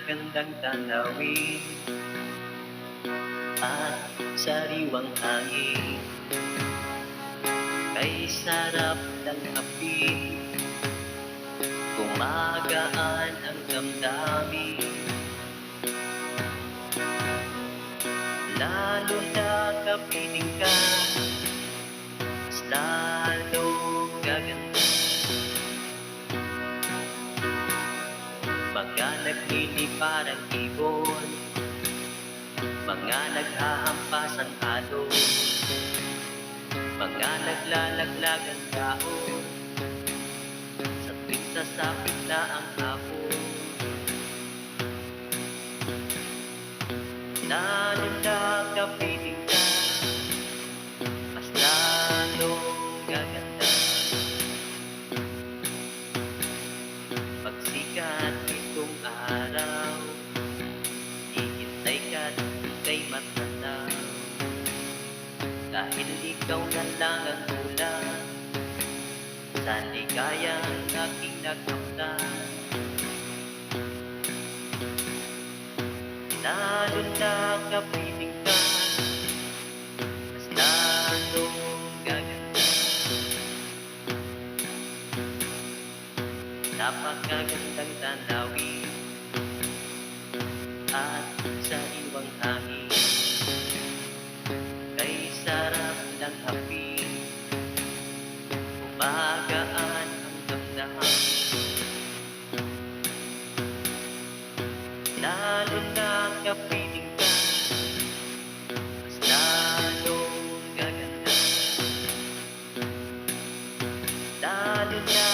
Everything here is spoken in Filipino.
magagandang tanawin at sariwang hangin. Kay sarap ng api, gumagaan ang damdamin. Lalo na kapiling ka, mas lalong gaganda. Mga nagliliparang ibon, mga naghahampasan halo, mga naglalaglag ang taon, sa tuwing sasapit na ang hapon. Lalo na kapiling ka, mas lalong gaganda. Pagsikat itong araw, hihintay ka't ika'y matanaw. Dahil ikaw na lang ang ulan sa ligayang aking nakamtan. Lalo na kapiling ka, mas lalong gaganda. Napakagandang tanawin at sariwang hangin. Kay sarap ng hapin, gumagaan ang damdamin. Lalo na kapiling ka, mas lalong gaganda. Lalo na